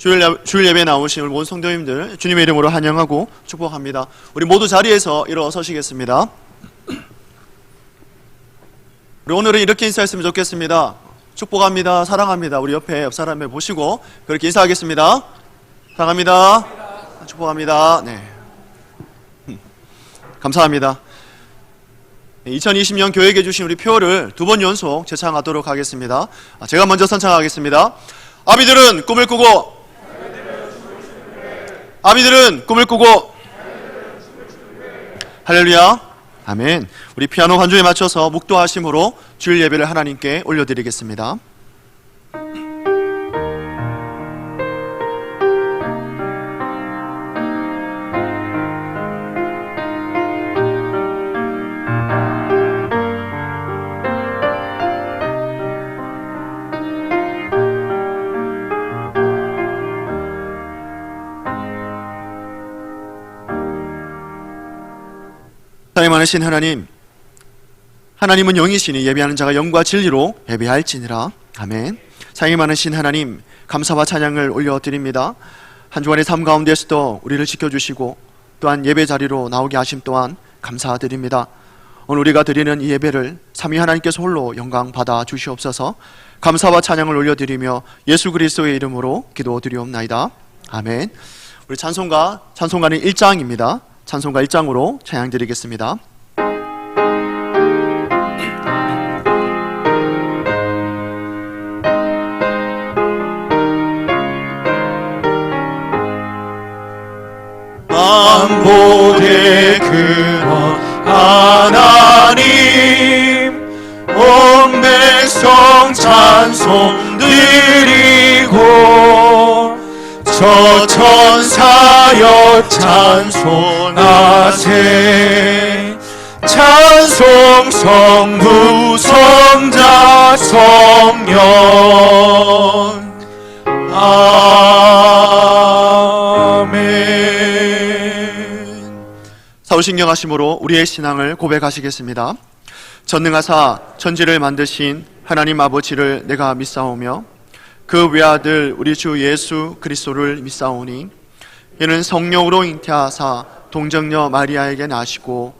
주일 예배에 나오신 우리 모든 성도님들 주님의 이름으로 환영하고 축복합니다. 우리 모두 자리에서 일어서시겠습니다. 우리 오늘은 이렇게 인사했으면 좋겠습니다. 축복합니다. 사랑합니다. 우리 옆 사람을 보시고 그렇게 인사하겠습니다. 사랑합니다. 축복합니다. 네. 감사합니다. 2020년 교회에게 주신 우리 표를 2번 연속 제창하도록 하겠습니다. 제가 먼저 선창하겠습니다. 아비들은 꿈을 꾸고 할렐루야. 아멘. 우리 피아노 반주에 맞춰서 묵도하심으로 주일 예배를 하나님께 올려드리겠습니다. 사랑이 많으신 하나님, 하나님은 영이시니 예배하는 자가 영과 진리로 예배할지니라. 아멘. 사랑이 많으신 하나님, 감사와 찬양을 올려드립니다. 한 주간의 삶 가운데서도 우리를 지켜주시고 또한 예배 자리로 나오게 하심 또한 감사드립니다. 오늘 우리가 드리는 이 예배를 삼위 하나님께서 홀로 영광 받아 주시옵소서. 감사와 찬양을 올려드리며 예수 그리스도의 이름으로 기도드리옵나이다. 아멘. 우리 찬송가는 1장입니다. 찬송가 1장으로 찬양 드리겠습니다. 만복의 근원 하나님, 온 백성 찬송 드리고 저 천사여 찬송하세. 찬송 성부 성자 성령. 아멘. 사후신경하심으로 우리의 신앙을 고백하시겠습니다. 전능하사 천지를 만드신 하나님 아버지를 내가 믿사오며 그 외아들 우리 주 예수 그리스도를 믿사오니 이는 성령으로 잉태하사 동정녀 마리아에게 나시고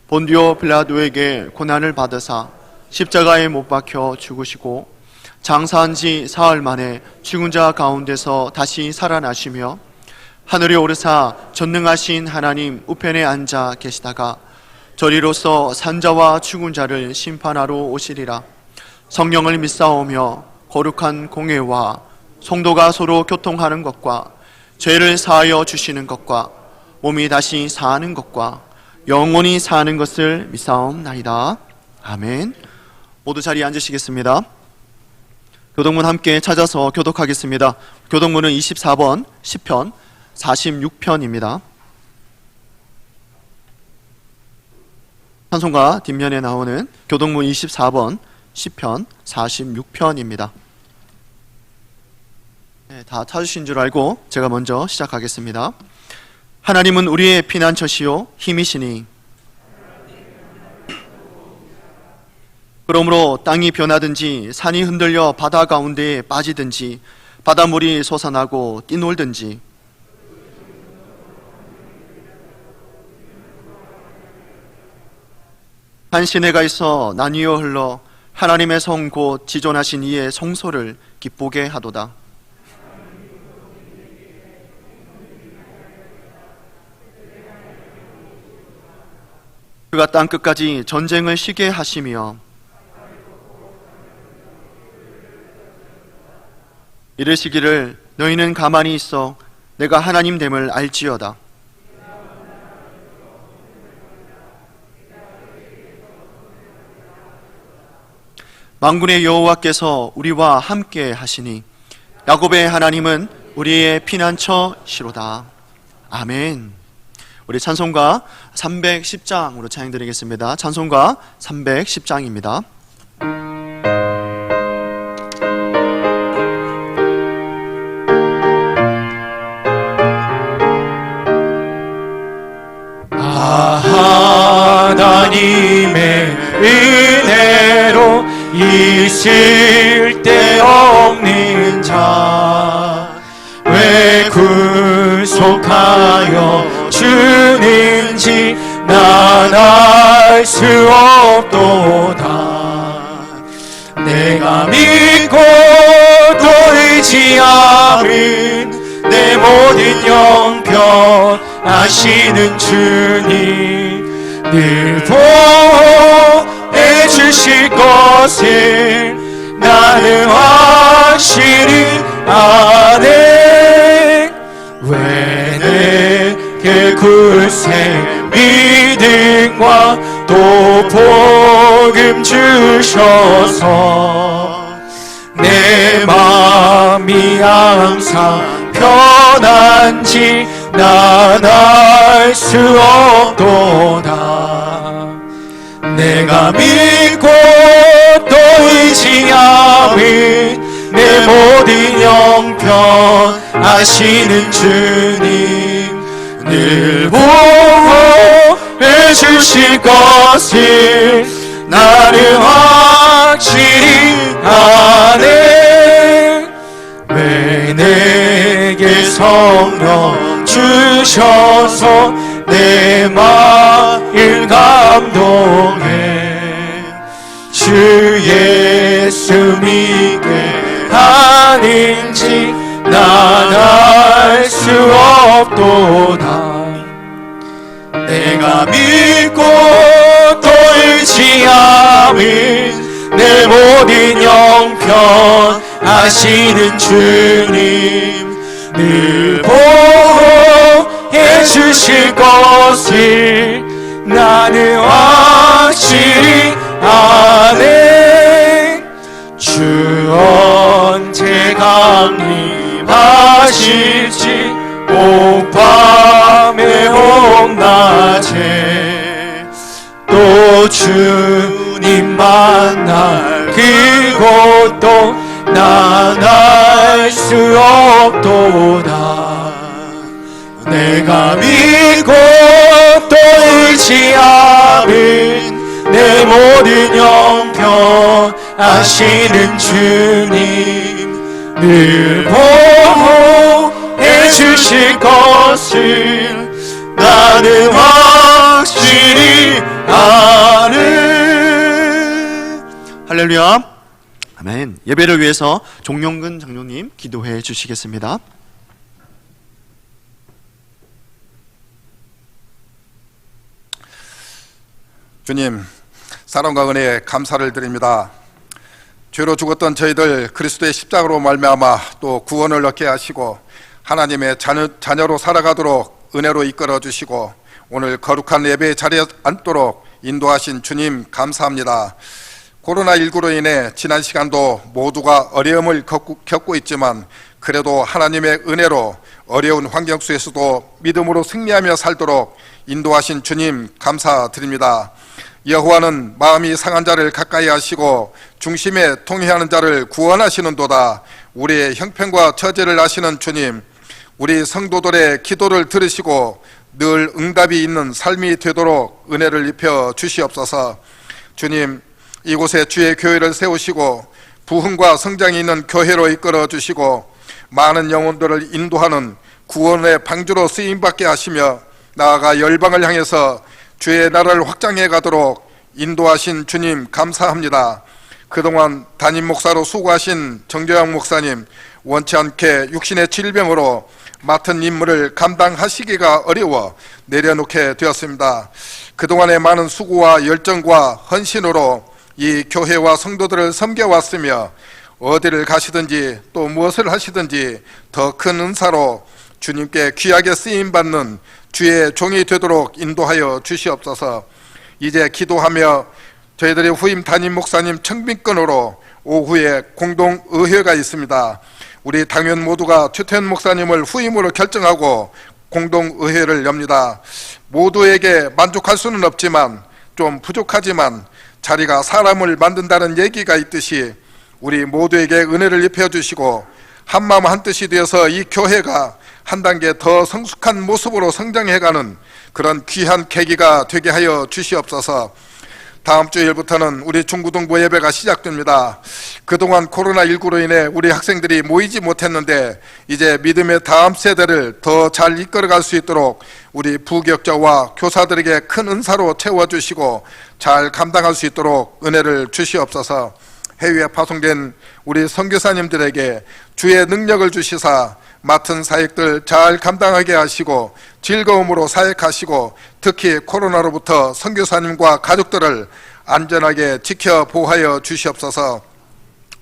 본디오 빌라도에게 고난을 받으사 십자가에 못 박혀 죽으시고 장사한 지 사흘 만에 죽은 자 가운데서 다시 살아나시며 하늘에 오르사 전능하신 하나님 우편에 앉아 계시다가 저리로서 산자와 죽은 자를 심판하러 오시리라. 성령을 믿사오며 거룩한 공회와 성도가 서로 교통하는 것과 죄를 사하여 주시는 것과 몸이 다시 사는 것과 영원히 사는 것을 믿사옵나이다. 아멘. 모두 자리에 앉으시겠습니다. 교독문 함께 찾아서 교독하겠습니다. 교독문은 24번 시편 46편입니다. 찬송가 뒷면에 나오는 교독문 24번 시편 46편입니다. 네, 다 찾으신 줄 알고 제가 먼저 시작하겠습니다. 하나님은 우리의 피난처시요 힘이시니 그러므로 땅이 변하든지 산이 흔들려 바다 가운데에 빠지든지 바닷물이 솟아나고 뛰놀든지 한 시내가 있어 나뉘어 흘러 하나님의 성 곧 지존하신 이의 성소를 기쁘게 하도다. 그가 땅끝까지 전쟁을 쉬게 하시며 이르시기를 너희는 가만히 있어 내가 하나님 됨을 알지어다. 만군의 여호와께서 우리와 함께 하시니 야곱의 하나님은 우리의 피난처시로다. 아멘. 우리 찬송가 310장으로 찬양드리겠습니다. 찬송가 310장입니다. 하나님의 은혜로 있을 데 없는 자 속하여 주는지 난 알 수 없도다. 내가 믿고 또 의지함은 내 모든 형편 아시는 주님 늘 보호해 주실 것을 나는 확실히 아네. 왜 내게 굳세 믿음과 또 복음 주셔서 내 마음이 항상 편한지 난 알 수 없도다. 내가 믿고 또 의지함은 내 모든 형편 아시는 주님 늘 보호해 주실 것을 나는 확실히 아네. 왜 내게 성령 주셔서 내 마음 감동해. 주 예수 믿게 하는지 난 알 수 없도다. 내가 믿고 또 의지함은 내 모든 형편 아시는 주님 늘 보호해 주실 것을 나는 확실히 아네. 주 언제 강림하실지 오 밤에 홍낮에 또 주님 만날 그곳도 난 알 수 없도다. 내가 믿고 또 의지함은 내 모든 형편 아시는 주님 늘 보호해 주실 것을 나는 확실히 아네. 할렐루야. 아멘. 예배를 위해서 종용근 장로님 기도해 주시겠습니다. 주님, 사랑과 은혜에 감사를 드립니다. 죄로 죽었던 저희들 그리스도의 십자가로 말미암아 또 구원을 얻게 하시고 하나님의 자녀로 살아가도록 은혜로 이끌어 주시고 오늘 거룩한 예배의 자리에 앉도록 인도하신 주님 감사합니다. 코로나19로 인해 지난 시간도 모두가 어려움을 겪고 있지만 그래도 하나님의 은혜로 어려운 환경 속에서도 믿음으로 승리하며 살도록 인도하신 주님 감사드립니다. 여호와는 마음이 상한 자를 가까이 하시고 중심에 통회하는 자를 구원하시는도다. 우리의 형편과 처지를 아시는 주님, 우리 성도들의 기도를 들으시고 늘 응답이 있는 삶이 되도록 은혜를 입혀 주시옵소서. 주님, 이곳에 주의 교회를 세우시고 부흥과 성장이 있는 교회로 이끌어 주시고 많은 영혼들을 인도하는 구원의 방주로 쓰임받게 하시며 나아가 열방을 향해서 주의 나라를 확장해 가도록 인도하신 주님 감사합니다. 그동안 담임 목사로 수고하신 정재영 목사님, 원치 않게 육신의 질병으로 맡은 임무를 감당하시기가 어려워 내려놓게 되었습니다. 그동안의 많은 수고와 열정과 헌신으로 이 교회와 성도들을 섬겨왔으며 어디를 가시든지 또 무엇을 하시든지 더 큰 은사로 주님께 귀하게 쓰임받는 주의 종이 되도록 인도하여 주시옵소서. 이제 기도하며 저희들의 후임 담임 목사님 청빈권으로 오후에 공동의회가 있습니다. 우리 당원 모두가 최태현 목사님을 후임으로 결정하고 공동의회를 엽니다. 모두에게 만족할 수는 없지만 좀 부족하지만 자리가 사람을 만든다는 얘기가 있듯이 우리 모두에게 은혜를 입혀주시고 한마음 한뜻이 되어서 이 교회가 한 단계 더 성숙한 모습으로 성장해가는 그런 귀한 계기가 되게 하여 주시옵소서. 다음 주일부터는 우리 중고등부 예배가 시작됩니다. 그동안 코로나19로 인해 우리 학생들이 모이지 못했는데 이제 믿음의 다음 세대를 더 잘 이끌어갈 수 있도록 우리 부교육자와 교사들에게 큰 은사로 채워주시고 잘 감당할 수 있도록 은혜를 주시옵소서. 해외에 파송된 우리 선교사님들에게 주의 능력을 주시사 맡은 사역들 잘 감당하게 하시고 즐거움으로 사역하시고 특히 코로나로부터 선교사님과 가족들을 안전하게 지켜 보호하여 주시옵소서.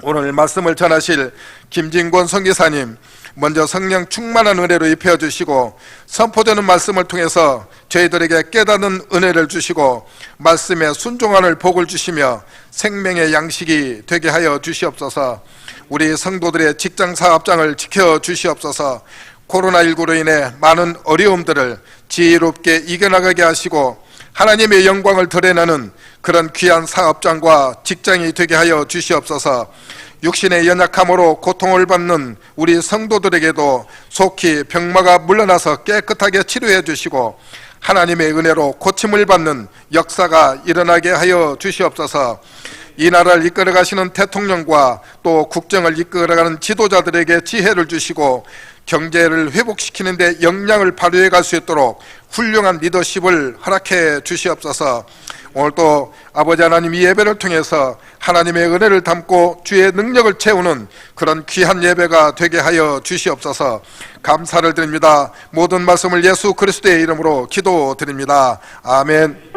오늘 말씀을 전하실 김진권 선교사님 먼저 성령 충만한 은혜로 입혀 주시고 선포되는 말씀을 통해서 저희들에게 깨닫는 은혜를 주시고 말씀에 순종하는 복을 주시며 생명의 양식이 되게 하여 주시옵소서. 우리 성도들의 직장 사업장을 지켜 주시옵소서. 코로나19로 인해 많은 어려움들을 지혜롭게 이겨나가게 하시고 하나님의 영광을 드러내는 그런 귀한 사업장과 직장이 되게 하여 주시옵소서. 육신의 연약함으로 고통을 받는 우리 성도들에게도 속히 병마가 물러나서 깨끗하게 치료해 주시고 하나님의 은혜로 고침을 받는 역사가 일어나게 하여 주시옵소서. 이 나라를 이끌어 가시는 대통령과 또 국정을 이끌어가는 지도자들에게 지혜를 주시고 경제를 회복시키는 데 역량을 발휘해 갈 수 있도록 훌륭한 리더십을 허락해 주시옵소서. 오늘 또 아버지 하나님 이 예배를 통해서 하나님의 은혜를 담고 주의 능력을 채우는 그런 귀한 예배가 되게 하여 주시옵소서. 감사를 드립니다. 모든 말씀을 예수 그리스도의 이름으로 기도드립니다. 아멘.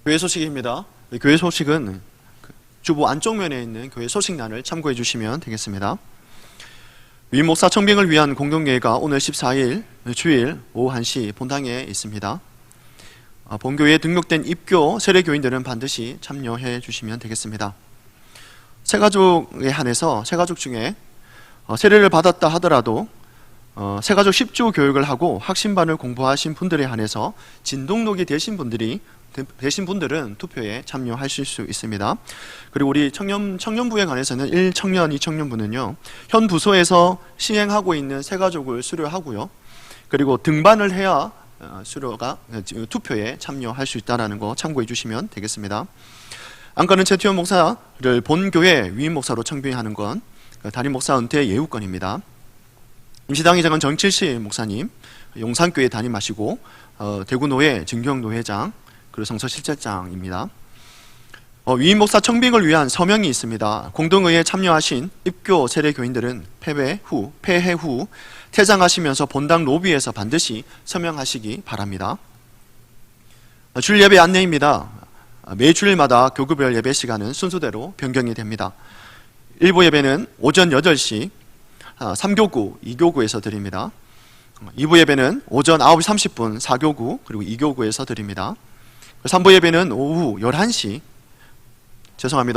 교회 소식입니다. 교회 소식은 주보 안쪽 면에 있는 교회 소식란을 참고해 주시면 되겠습니다. 위임 목사 청빙을 위한 공동예회가 오늘 14일 주일 오후 1시 본당에 있습니다. 본교회에 등록된 입교 세례교인들은 반드시 참여해 주시면 되겠습니다. 새가족에 한해서 새가족 중에 세례를 받았다 하더라도 새가족 10주 교육을 하고 학신반을 공부하신 분들에 한해서 진동록이 되신 분들은 투표에 참여하실 수 있습니다. 그리고 우리 청년부에 관해서는 1청년, 2청년부는요 현 부서에서 시행하고 있는 새가족을 수료하고요, 그리고 등반을 해야 투표에 참여할 수 있다는 거 참고해 주시면 되겠습니다. 안건은 최태원 목사를 본교회 위임 목사로 청빙하는 건 담임 목사 은퇴 예우건입니다. 임시당의장은 정칠시 목사님, 용산교회 담임하시고 대구노회 증경노회장, 그리고 성서실장입니다. 위임 목사 청빙을 위한 서명이 있습니다. 공동의회에 참여하신 입교 세례교인들은 폐회 후 퇴장하시면서 본당 로비에서 반드시 서명하시기 바랍니다. 주일 예배 안내입니다. 매 주일마다 교구별 예배 시간은 순서대로 변경이 됩니다. 1부 예배는 오전 8시 3교구, 2교구에서 드립니다. 2부 예배는 오전 9시 30분 4교구 그리고 2교구에서 드립니다. 3부 예배는 오후 11시,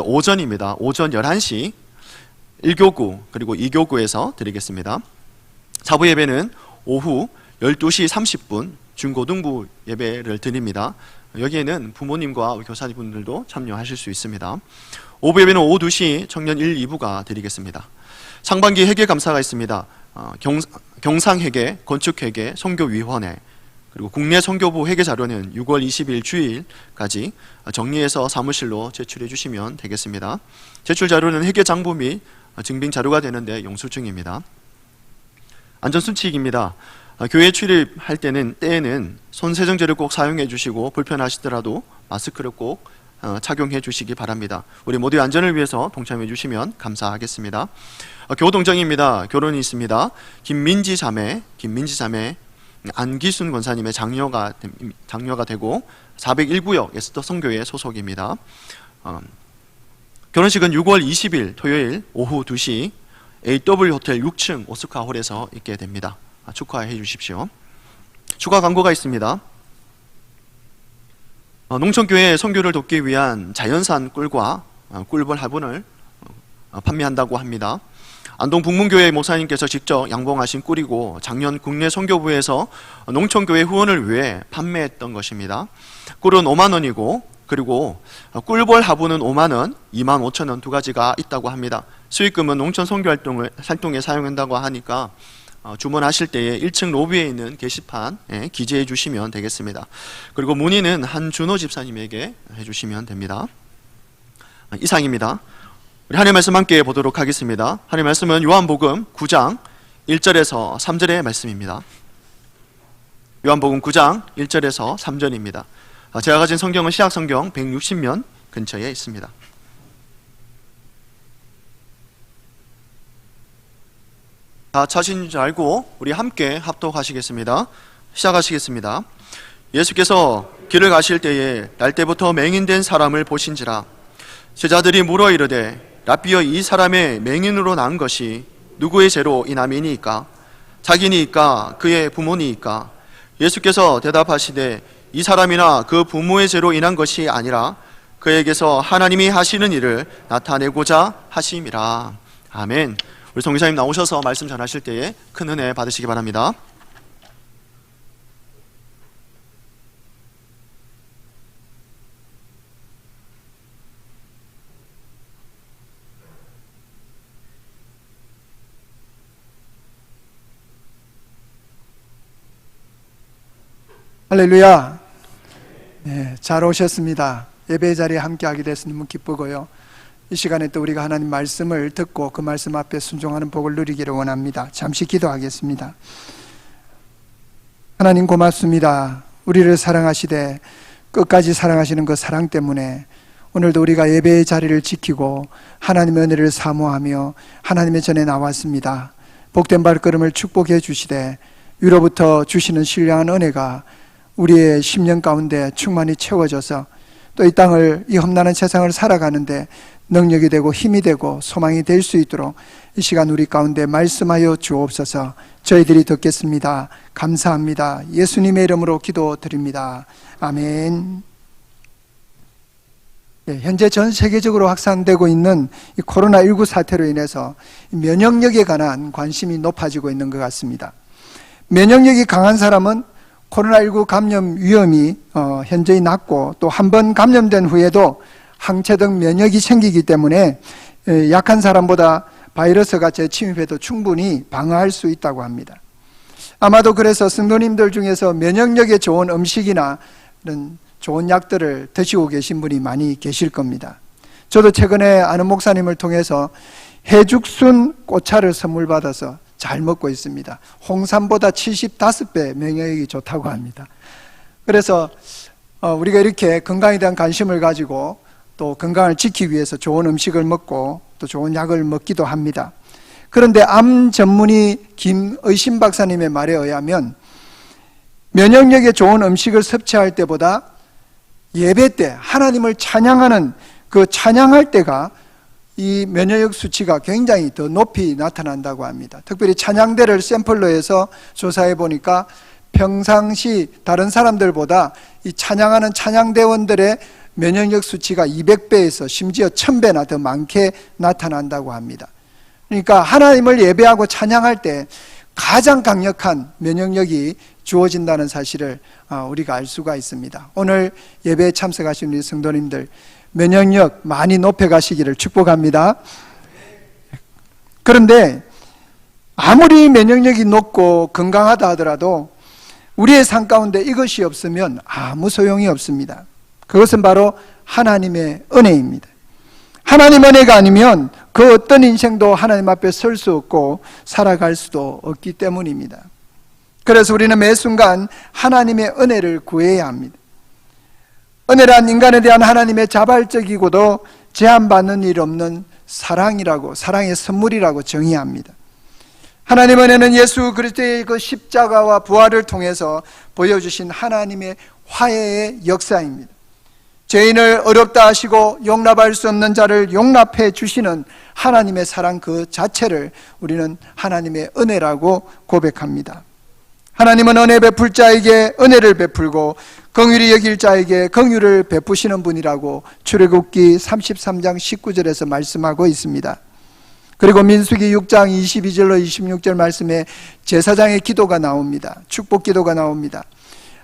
오전입니다. 오전 11시 1교구 그리고 2교구에서 드리겠습니다. 4부 예배는 오후 12시 30분 중고등부 예배를 드립니다. 여기에는 부모님과 교사님들도 참여하실 수 있습니다. 5부 예배는 오후 2시 청년 1, 2부가 드리겠습니다. 상반기 회계 감사가 있습니다. 경상회계, 건축회계, 선교위원회, 그리고 국내 선교부 회계 자료는 6월 20일 주일까지 정리해서 사무실로 제출해 주시면 되겠습니다. 제출 자료는 회계 장부 및 증빙 자료가 되는데 영수증입니다. 안전수칙입니다. 교회 출입할 때에는 손세정제를 꼭 사용해 주시고 불편하시더라도 마스크를 꼭 착용해 주시기 바랍니다. 우리 모두의 안전을 위해서 동참해 주시면 감사하겠습니다. 교동정입니다. 결혼이 있습니다. 김민지 자매 안기순 권사님의 장녀가 되고 401구역 에스더 성교회 소속입니다. 결혼식은 6월 20일 토요일 오후 2시 AW 호텔 6층 오스카홀에서 있게 됩니다. 축하해 주십시오. 추가 광고가 있습니다. 농촌교회 선교를 돕기 위한 자연산 꿀과 꿀벌 화분을 판매한다고 합니다. 안동 북문교회 목사님께서 직접 양봉하신 꿀이고 작년 국내 선교부에서 농촌교회 후원을 위해 판매했던 것입니다. 꿀은 5만 원이고 그리고 꿀벌 화분은 5만 원, 2만 5천 원 두 가지가 있다고 합니다. 수익금은 농촌 선교 활동에 사용한다고 하니까 주문하실 때에 1층 로비에 있는 게시판에 기재해 주시면 되겠습니다. 그리고 문의는 한준호 집사님에게 해주시면 됩니다. 이상입니다. 우리 하나님의 말씀 함께 보도록 하겠습니다. 하나님의 말씀은 요한복음 9장 1절에서 3절의 말씀입니다. 요한복음 9장 1절에서 3절입니다. 제가 가진 성경은 시약성경 160면 근처에 있습니다. 다 찾으신 줄 알고 우리 함께 합독하시겠습니다. 시작하시겠습니다. 예수께서 길을 가실 때에 날 때부터 맹인된 사람을 보신지라. 제자들이 물어 이르되 라삐여, 이 사람의 맹인으로 난 것이 누구의 죄로 인함이니이까? 자기니이까 그의 부모니이까? 예수께서 대답하시되 이 사람이나 그 부모의 죄로 인한 것이 아니라 그에게서 하나님이 하시는 일을 나타내고자 하심이라. 아멘. 우리 성기사님 나오셔서 말씀 전하실 때에 큰 은혜 받으시기 바랍니다. 할렐루야. 네, 잘 오셨습니다. 예배 자리에 함께하게 돼서 너무 기쁘고요. 이 시간에 또 우리가 하나님 말씀을 듣고 그 말씀 앞에 순종하는 복을 누리기를 원합니다. 잠시 기도하겠습니다. 하나님 고맙습니다. 우리를 사랑하시되 끝까지 사랑하시는 그 사랑 때문에 오늘도 우리가 예배의 자리를 지키고 하나님의 은혜를 사모하며 하나님의 전에 나왔습니다. 복된 발걸음을 축복해 주시되 위로부터 주시는 신령한 은혜가 우리의 심령 가운데 충만히 채워져서 또 이 땅을, 이 험난한 세상을 살아가는데 능력이 되고 힘이 되고 소망이 될 수 있도록 이 시간 우리 가운데 말씀하여 주옵소서. 저희들이 듣겠습니다. 감사합니다. 예수님의 이름으로 기도드립니다. 아멘. 현재 전 세계적으로 확산되고 있는 이 코로나19 사태로 인해서 면역력에 관한 관심이 높아지고 있는 것 같습니다. 면역력이 강한 사람은 코로나19 감염 위험이 현저히 낮고 또 한 번 감염된 후에도 항체등 면역이 생기기 때문에 약한 사람보다 바이러스가 재침입해도 충분히 방어할 수 있다고 합니다. 아마도 그래서 성도님들 중에서 면역력에 좋은 음식이나 이런 좋은 약들을 드시고 계신 분이 많이 계실 겁니다. 저도 최근에 아는 목사님을 통해서 해죽순 꽃차를 선물 받아서 잘 먹고 있습니다. 홍삼보다 75배 면역력이 좋다고 합니다. 그래서 우리가 이렇게 건강에 대한 관심을 가지고 또 건강을 지키기 위해서 좋은 음식을 먹고 또 좋은 약을 먹기도 합니다. 그런데 암 전문의 김의신 박사님의 말에 의하면 면역력에 좋은 음식을 섭취할 때보다 예배 때 하나님을 찬양하는 그 찬양할 때가 이 면역력 수치가 굉장히 더 높이 나타난다고 합니다. 특별히 찬양대를 샘플로 해서 조사해 보니까 평상시 다른 사람들보다 이 찬양하는 찬양대원들의 면역력 수치가 200배에서 심지어 1000배나 더 많게 나타난다고 합니다. 그러니까 하나님을 예배하고 찬양할 때 가장 강력한 면역력이 주어진다는 사실을 우리가 알 수가 있습니다. 오늘 예배에 참석하신 우리 성도님들 면역력 많이 높여가시기를 축복합니다. 그런데 아무리 면역력이 높고 건강하다 하더라도 우리의 삶 가운데 이것이 없으면 아무 소용이 없습니다. 그것은 바로 하나님의 은혜입니다. 하나님 은혜가 아니면 그 어떤 인생도 하나님 앞에 설 수 없고 살아갈 수도 없기 때문입니다. 그래서 우리는 매 순간 하나님의 은혜를 구해야 합니다. 은혜란 인간에 대한 하나님의 자발적이고도 제한받는 일 없는 사랑이라고, 사랑의 선물이라고 정의합니다. 하나님의 은혜는 예수 그리스도의 그 십자가와 부활을 통해서 보여주신 하나님의 화해의 역사입니다. 죄인을 어렵다 하시고 용납할 수 없는 자를 용납해 주시는 하나님의 사랑 그 자체를 우리는 하나님의 은혜라고 고백합니다. 하나님은 은혜 베풀 자에게 은혜를 베풀고 긍휼히 여길 자에게 긍휼을 베푸시는 분이라고 출애굽기 33장 19절에서 말씀하고 있습니다. 그리고 민수기 6장 22절로 26절 말씀에 제사장의 기도가 나옵니다. 축복 기도가 나옵니다.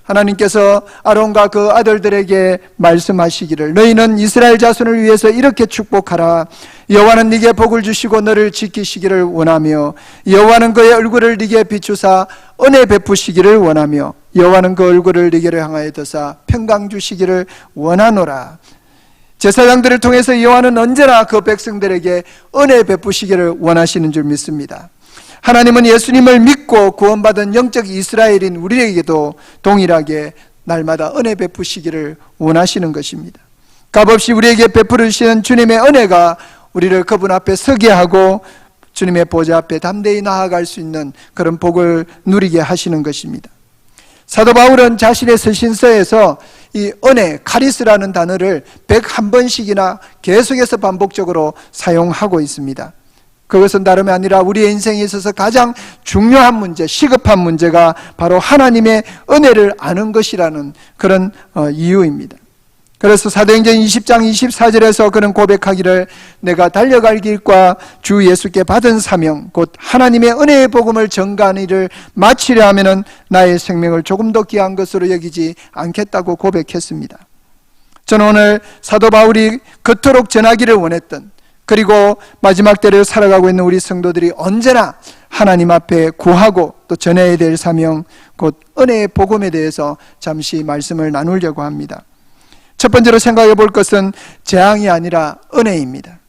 하나님께서 아론과 그 아들들에게 말씀하시기를 너희는 이스라엘 자손을 위해서 이렇게 축복하라. 여호와는 네게 복을 주시고 너를 지키시기를 원하며 여호와는 그의 얼굴을 네게 비추사 은혜 베푸시기를 원하며 여호와는 그 얼굴을 네게로 향하여 드사 평강 주시기를 원하노라. 제사장들을 통해서 여호와는 언제나 그 백성들에게 은혜 베푸시기를 원하시는 줄 믿습니다. 하나님은 예수님을 믿고 구원받은 영적 이스라엘인 우리에게도 동일하게 날마다 은혜 베푸시기를 원하시는 것입니다. 값없이 우리에게 베푸시는 주님의 은혜가 우리를 그분 앞에 서게 하고 주님의 보좌 앞에 담대히 나아갈 수 있는 그런 복을 누리게 하시는 것입니다. 사도 바울은 자신의 서신서에서 이 은혜, 카리스라는 단어를 101번씩이나 계속해서 반복적으로 사용하고 있습니다. 그것은 다름이 아니라 우리의 인생에 있어서 가장 중요한 문제, 시급한 문제가 바로 하나님의 은혜를 아는 것이라는 그런 이유입니다. 그래서 사도행전 20장 24절에서 그는 고백하기를 내가 달려갈 길과 주 예수께 받은 사명 곧 하나님의 은혜의 복음을 전가하는 일을 마치려 하면은 나의 생명을 조금 더 귀한 것으로 여기지 않겠다고 고백했습니다. 저는 오늘 사도 바울이 그토록 전하기를 원했던, 그리고 마지막 때를 살아가고 있는 우리 성도들이 언제나 하나님 앞에 구하고 또 전해야 될 사명 곧 은혜의 복음에 대해서 잠시 말씀을 나누려고 합니다. 첫 번째로 생각해 볼 것은 재앙이 아니라 은혜입니다.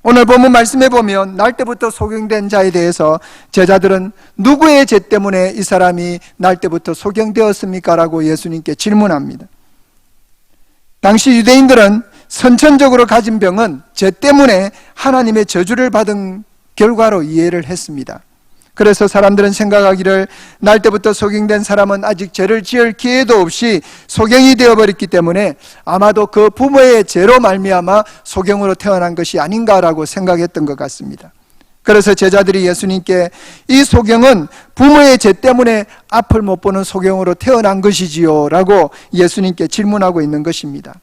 오늘 본문 말씀에 보면 날 때부터 소경된 자에 대해서 제자들은 누구의 죄 때문에 이 사람이 날 때부터 소경되었습니까? 라고 예수님께 질문합니다. 당시 유대인들은 선천적으로 가진 병은 죄 때문에 하나님의 저주를 받은 결과로 이해를 했습니다. 그래서 사람들은 생각하기를 날 때부터 소경된 사람은 아직 죄를 지을 기회도 없이 소경이 되어버렸기 때문에 아마도 그 부모의 죄로 말미암아 소경으로 태어난 것이 아닌가라고 생각했던 것 같습니다. 그래서 제자들이 예수님께 이 소경은 부모의 죄 때문에 앞을 못 보는 소경으로 태어난 것이지요 라고 예수님께 질문하고 있는 것입니다.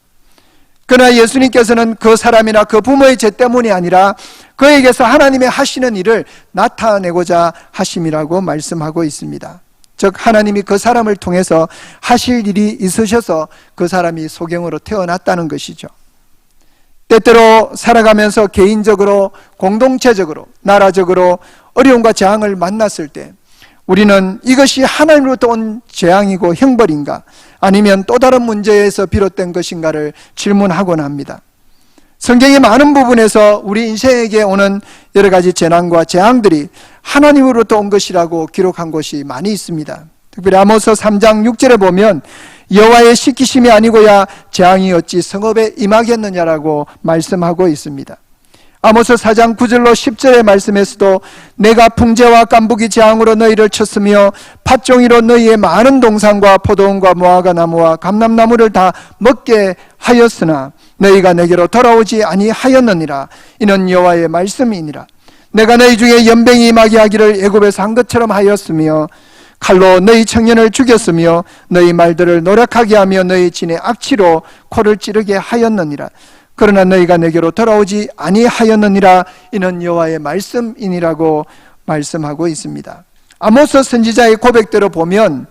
그러나 예수님께서는 그 사람이나 그 부모의 죄 때문이 아니라 그에게서 하나님의 하시는 일을 나타내고자 하심이라고 말씀하고 있습니다. 즉 하나님이 그 사람을 통해서 하실 일이 있으셔서 그 사람이 소경으로 태어났다는 것이죠. 때때로 살아가면서 개인적으로, 공동체적으로, 나라적으로 어려움과 재앙을 만났을 때 우리는 이것이 하나님으로부터 온 재앙이고 형벌인가 아니면 또 다른 문제에서 비롯된 것인가를 질문하곤 합니다. 성경의 많은 부분에서 우리 인생에게 오는 여러 가지 재난과 재앙들이 하나님으로부터 온 것이라고 기록한 곳이 많이 있습니다. 특별히 아모스 3장 6절에 보면 여호와의 시키심이 아니고야 재앙이 어찌 성읍에 임하겠느냐라고 말씀하고 있습니다. 아모스 4장 9절로 10절의 말씀에서도 내가 풍재와 깐부기 재앙으로 너희를 쳤으며 팥종이로 너희의 많은 동산과 포도원과 무화과 나무와 감람나무를 다 먹게 하였으나 너희가 내게로 돌아오지 아니하였느니라. 이는 여호와의 말씀이니라. 내가 너희 중에 연병이 임하게 하기를 애굽에서 한 것처럼 하였으며 칼로 너희 청년을 죽였으며 너희 말들을 노력하게 하며 너희 진의 악취로 코를 찌르게 하였느니라. 그러나 너희가 내게로 돌아오지 아니하였느니라. 이는 여호와의 말씀이니라고 말씀하고 있습니다. 아모스 선지자의 고백대로 보면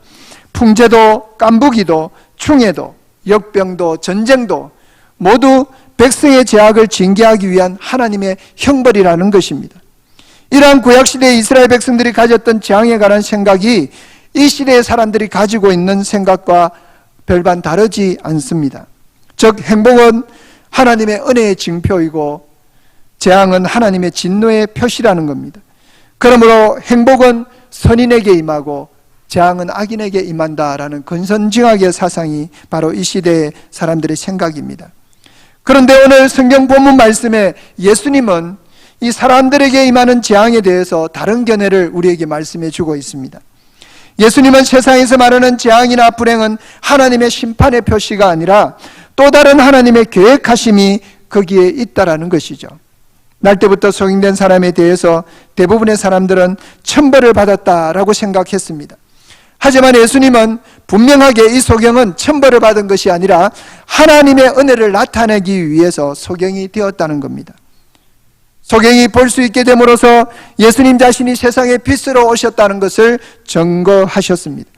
풍제도 깐부기도 충해도 역병도 전쟁도 모두 백성의 죄악을 징계하기 위한 하나님의 형벌이라는 것입니다. 이러한 구약시대의 이스라엘 백성들이 가졌던 재앙에 관한 생각이 이 시대의 사람들이 가지고 있는 생각과 별반 다르지 않습니다. 즉 행복은 하나님의 은혜의 징표이고 재앙은 하나님의 진노의 표시라는 겁니다. 그러므로 행복은 선인에게 임하고 재앙은 악인에게 임한다라는 근선징악의 사상이 바로 이 시대의 사람들의 생각입니다. 그런데 오늘 성경 본문 말씀에 예수님은 이 사람들에게 임하는 재앙에 대해서 다른 견해를 우리에게 말씀해 주고 있습니다. 예수님은 세상에서 말하는 재앙이나 불행은 하나님의 심판의 표시가 아니라 또 다른 하나님의 계획하심이 거기에 있다라는 것이죠. 날 때부터 소경된 사람에 대해서 대부분의 사람들은 천벌을 받았다라고 생각했습니다. 하지만 예수님은 분명하게 이 소경은 천벌을 받은 것이 아니라 하나님의 은혜를 나타내기 위해서 소경이 되었다는 겁니다. 소경이 볼 수 있게 됨으로써 예수님 자신이 세상의 빛으로 오셨다는 것을 증거하셨습니다.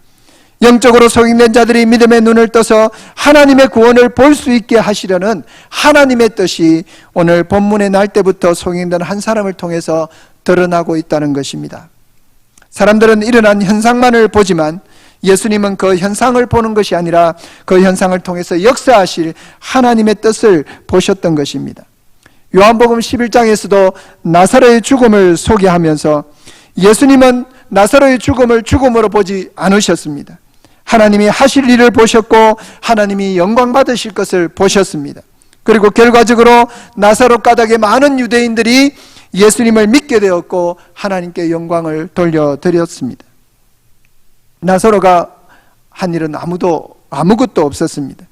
영적으로 소경된 자들이 믿음의 눈을 떠서 하나님의 구원을 볼 수 있게 하시려는 하나님의 뜻이 오늘 본문의 날 때부터 소경된 한 사람을 통해서 드러나고 있다는 것입니다. 사람들은 일어난 현상만을 보지만 예수님은 그 현상을 보는 것이 아니라 그 현상을 통해서 역사하실 하나님의 뜻을 보셨던 것입니다. 요한복음 11장에서도 나사로의 죽음을 소개하면서 예수님은 나사로의 죽음을 죽음으로 보지 않으셨습니다. 하나님이 하실 일을 보셨고 하나님이 영광 받으실 것을 보셨습니다. 그리고 결과적으로 나사로 까닭에 많은 유대인들이 예수님을 믿게 되었고 하나님께 영광을 돌려드렸습니다. 나사로가 한 일은 아무것도 없었습니다.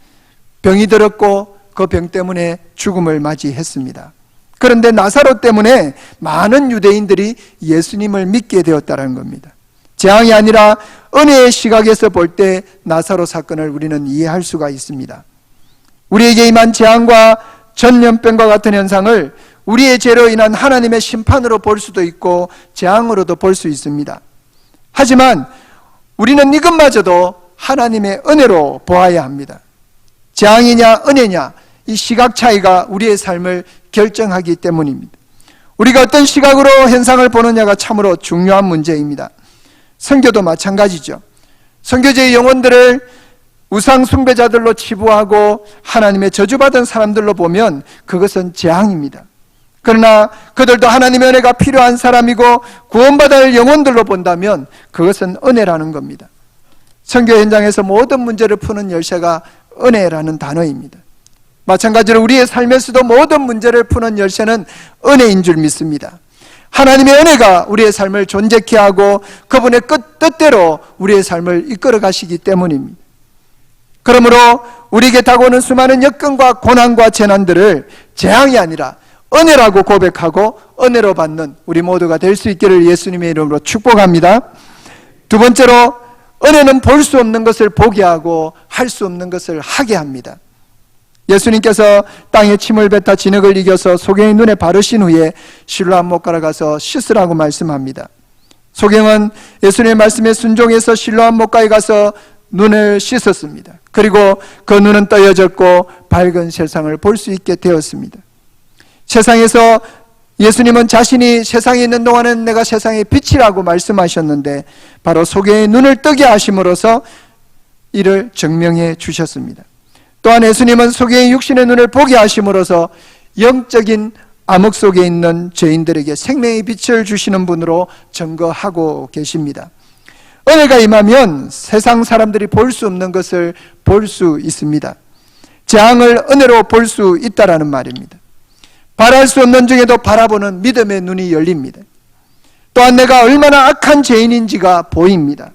병이 들었고 그 병 때문에 죽음을 맞이했습니다. 그런데 나사로 때문에 많은 유대인들이 예수님을 믿게 되었다는 겁니다. 재앙이 아니라 은혜의 시각에서 볼 때 나사로 사건을 우리는 이해할 수가 있습니다. 우리에게 임한 재앙과 전염병과 같은 현상을 우리의 죄로 인한 하나님의 심판으로 볼 수도 있고 재앙으로도 볼 수 있습니다. 하지만 우리는 이것마저도 하나님의 은혜로 보아야 합니다. 재앙이냐 은혜냐 이 시각 차이가 우리의 삶을 결정하기 때문입니다. 우리가 어떤 시각으로 현상을 보느냐가 참으로 중요한 문제입니다. 선교도 마찬가지죠. 선교제의 영혼들을 우상 숭배자들로 치부하고 하나님의 저주받은 사람들로 보면 그것은 재앙입니다. 그러나 그들도 하나님의 은혜가 필요한 사람이고 구원받을 영혼들로 본다면 그것은 은혜라는 겁니다. 선교 현장에서 모든 문제를 푸는 열쇠가 은혜라는 단어입니다. 마찬가지로 우리의 삶에서도 모든 문제를 푸는 열쇠는 은혜인 줄 믿습니다. 하나님의 은혜가 우리의 삶을 존재케 하고 그분의 뜻대로 우리의 삶을 이끌어 가시기 때문입니다. 그러므로 우리에게 다가오는 수많은 여건과 고난과 재난들을 재앙이 아니라 은혜라고 고백하고 은혜로 받는 우리 모두가 될 수 있기를 예수님의 이름으로 축복합니다. 두 번째로 은혜는 볼 수 없는 것을 보게 하고 할 수 없는 것을 하게 합니다. 예수님께서 땅에 침을 뱉어 진흙을 이겨서 소경의 눈에 바르신 후에 실로암 못가로 가서 씻으라고 말씀합니다. 소경은 예수님의 말씀에 순종해서 실로암 못가에 가서 눈을 씻었습니다. 그리고 그 눈은 떠여졌고 밝은 세상을 볼 수 있게 되었습니다. 세상에서 예수님은 자신이 세상에 있는 동안은 내가 세상의 빛이라고 말씀하셨는데 바로 소경의 눈을 뜨게 하심으로써 이를 증명해 주셨습니다. 또한 예수님은 소경의 육신의 눈을 보게 하심으로써 영적인 암흑 속에 있는 죄인들에게 생명의 빛을 주시는 분으로 증거하고 계십니다. 은혜가 임하면 세상 사람들이 볼 수 없는 것을 볼 수 있습니다. 재앙을 은혜로 볼 수 있다라는 말입니다. 바랄 수 없는 중에도 바라보는 믿음의 눈이 열립니다. 또한 내가 얼마나 악한 죄인인지가 보입니다.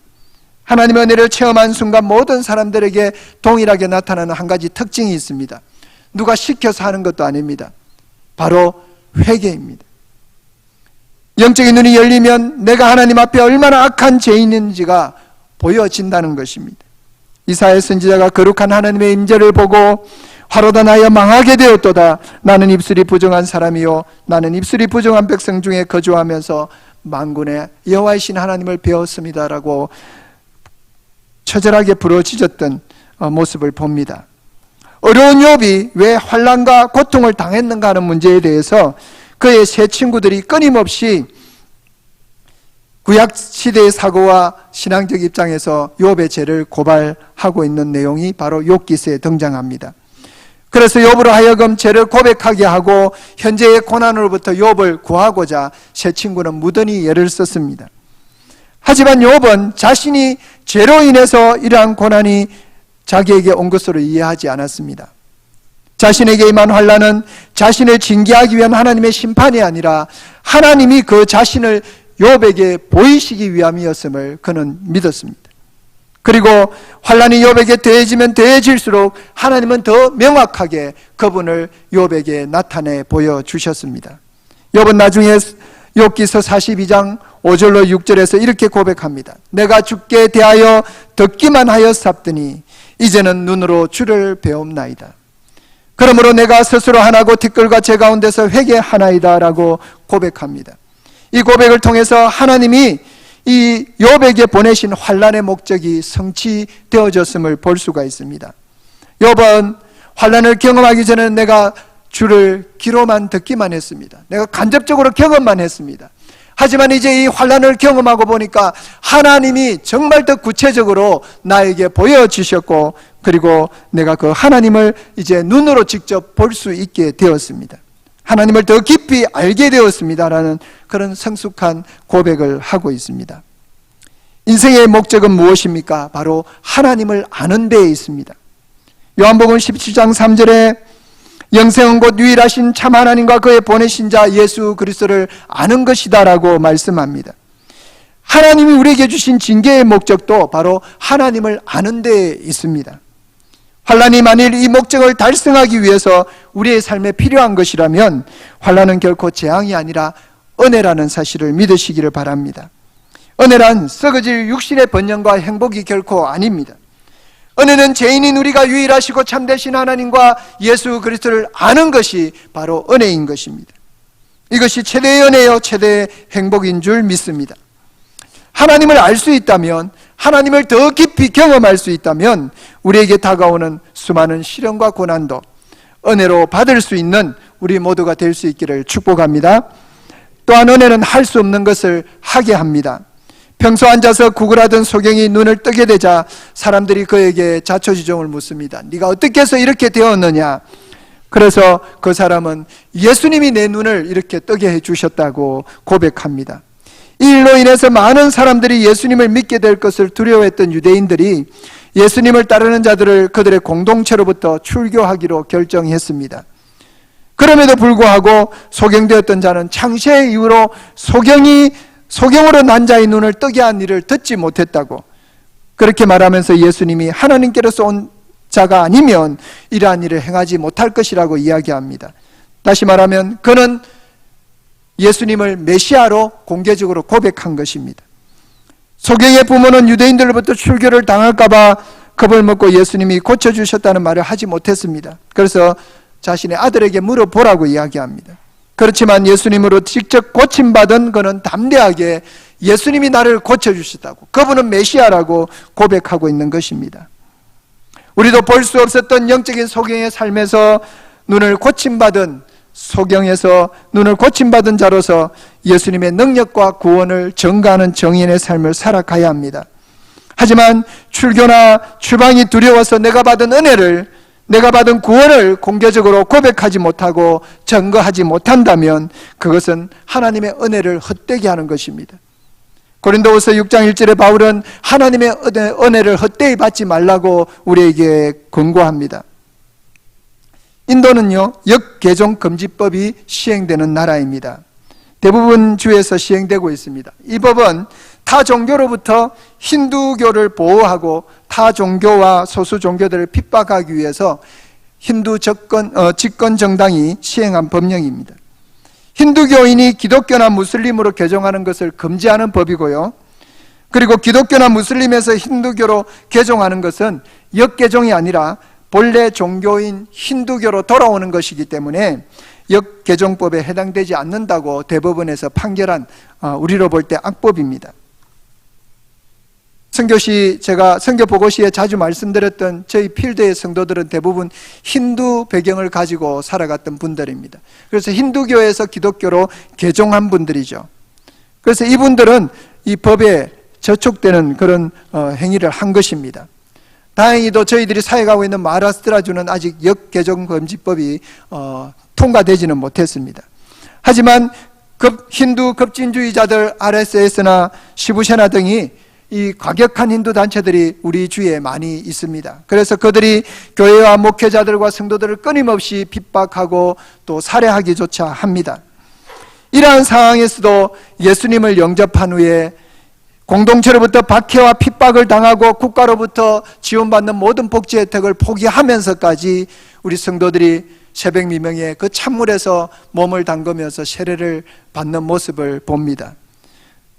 하나님의 은혜를 체험한 순간 모든 사람들에게 동일하게 나타나는 한 가지 특징이 있습니다. 누가 시켜서 하는 것도 아닙니다. 바로 회개입니다. 영적인 눈이 열리면 내가 하나님 앞에 얼마나 악한 죄인인지가 보여진다는 것입니다. 이사야 선지자가 거룩한 하나님의 임재를 보고 화로다 나여 망하게 되었도다. 나는 입술이 부정한 사람이요 나는 입술이 부정한 백성 중에 거주하면서 만군의 여호와이신 하나님을 배웠습니다라고 처절하게 부러지셨던 모습을 봅니다. 어려운 욥이 왜 환난과 고통을 당했는가 하는 문제에 대해서 그의 세 친구들이 끊임없이 구약시대의 사고와 신앙적 입장에서 욥의 죄를 고발하고 있는 내용이 바로 욥기서에 등장합니다. 그래서 욥으로 하여금 죄를 고백하게 하고 현재의 고난으로부터 욥을 구하고자 세 친구는 무던히 애를 썼습니다. 하지만 욥은 자신이 죄로 인해서 이러한 고난이 자기에게 온 것으로 이해하지 않았습니다. 자신에게 임한 환난은 자신을 징계하기 위한 하나님의 심판이 아니라 하나님이 그 자신을 욥에게 보이시기 위함이었음을 그는 믿었습니다. 그리고 환난이 욥에게 더해지면 더해질수록 하나님은 더 명확하게 그분을 욥에게 나타내 보여주셨습니다. 욥은 나중에 욥기서 42장 5절로 6절에서 이렇게 고백합니다. 내가 주께 대하여 듣기만 하였사더니 이제는 눈으로 주를 배움나이다. 그러므로 내가 스스로 하나고 티끌과 제 가운데서 회개하나이다 라고 고백합니다. 이 고백을 통해서 하나님이 이 욥에게 보내신 환난의 목적이 성취되어졌음을 볼 수가 있습니다. 욥은 환난을 경험하기 전에 내가 주를 귀로만 듣기만 했습니다. 내가 간접적으로 경험만 했습니다. 하지만 이제 이 환난을 경험하고 보니까 하나님이 정말 더 구체적으로 나에게 보여주셨고, 그리고 내가 그 하나님을 이제 눈으로 직접 볼 수 있게 되었습니다. 하나님을 더 깊이 알게 되었습니다라는 그런 성숙한 고백을 하고 있습니다. 인생의 목적은 무엇입니까? 바로 하나님을 아는 데에 있습니다. 요한복음 17장 3절에 영생은 곧 유일하신 참 하나님과 그의 보내신 자 예수 그리스도를 아는 것이다 라고 말씀합니다. 하나님이 우리에게 주신 징계의 목적도 바로 하나님을 아는 데에 있습니다. 환난이 만일 이 목적을 달성하기 위해서 우리의 삶에 필요한 것이라면 환난은 결코 재앙이 아니라 은혜라는 사실을 믿으시기를 바랍니다. 은혜란 썩어질 육신의 번영과 행복이 결코 아닙니다. 은혜는 죄인인 우리가 유일하시고 참되신 하나님과 예수 그리스도를 아는 것이 바로 은혜인 것입니다. 이것이 최대의 은혜요 최대의 행복인 줄 믿습니다. 하나님을 알 수 있다면, 하나님을 더 깊이 경험할 수 있다면 우리에게 다가오는 수많은 시련과 고난도 은혜로 받을 수 있는 우리 모두가 될 수 있기를 축복합니다. 또한 은혜는 할 수 없는 것을 하게 합니다. 평소 앉아서 구걸하던 소경이 눈을 뜨게 되자 사람들이 그에게 자초지종을 묻습니다. 네가 어떻게 해서 이렇게 되었느냐? 그래서 그 사람은 예수님이 내 눈을 이렇게 뜨게 해주셨다고 고백합니다. 이 일로 인해서 많은 사람들이 예수님을 믿게 될 것을 두려워했던 유대인들이 예수님을 따르는 자들을 그들의 공동체로부터 출교하기로 결정했습니다. 그럼에도 불구하고 소경되었던 자는 창세의 이후로 소경으로 난 자의 눈을 뜨게 한 일을 듣지 못했다고, 그렇게 말하면서 예수님이 하나님께로서 온 자가 아니면 이러한 일을 행하지 못할 것이라고 이야기합니다. 다시 말하면 그는 예수님을 메시아로 공개적으로 고백한 것입니다. 소경의 부모는 유대인들로부터 출교를 당할까 봐 겁을 먹고 예수님이 고쳐주셨다는 말을 하지 못했습니다. 그래서 자신의 아들에게 물어보라고 이야기합니다. 그렇지만 예수님으로 직접 고침받은 그는 담대하게 예수님이 나를 고쳐주셨다고, 그분은 메시아라고 고백하고 있는 것입니다. 우리도 볼 수 없었던 영적인 소경의 삶에서 눈을 고침받은, 소경에서 눈을 고침받은 자로서 예수님의 능력과 구원을 전가하는 정인의 삶을 살아가야 합니다. 하지만 출교나 추방이 두려워서 내가 받은 은혜를, 내가 받은 구원을 공개적으로 고백하지 못하고 증거하지 못한다면 그것은 하나님의 은혜를 헛되게 하는 것입니다. 고린도후서 6장 1절에 바울은 하나님의 은혜를 헛되이 받지 말라고 우리에게 권고합니다. 인도는요, 역개종금지법이 시행되는 나라입니다. 대부분 주에서 시행되고 있습니다. 이 법은 타 종교로부터 힌두교를 보호하고 타 종교와 소수 종교들을 핍박하기 위해서 힌두 집권 정당이 시행한 법령입니다. 힌두교인이 기독교나 무슬림으로 개종하는 것을 금지하는 법이고요. 그리고 기독교나 무슬림에서 힌두교로 개종하는 것은 역개종이 아니라 본래 종교인 힌두교로 돌아오는 것이기 때문에 역개종법에 해당되지 않는다고 대법원에서 판결한, 우리로 볼 때 악법입니다. 제가 선교 보고시에 자주 말씀드렸던 저희 필드의 성도들은 대부분 힌두 배경을 가지고 살아갔던 분들입니다. 그래서 힌두교에서 기독교로 개종한 분들이죠. 그래서 이분들은 이 법에 저촉되는 그런 행위를 한 것입니다. 다행히도 저희들이 사역하고 있는 마하라스트라주는 아직 역개종금지법이 통과되지는 못했습니다. 하지만 힌두 급진주의자들 RSS나 시부세나 등이 이 과격한 힌두 단체들이 우리 주위에 많이 있습니다. 그래서 그들이 교회와 목회자들과 성도들을 끊임없이 핍박하고 또 살해하기조차 합니다. 이러한 상황에서도 예수님을 영접한 후에 공동체로부터 박해와 핍박을 당하고 국가로부터 지원받는 모든 복지 혜택을 포기하면서까지 우리 성도들이 새벽 미명에 그 찬물에서 몸을 담그면서 세례를 받는 모습을 봅니다.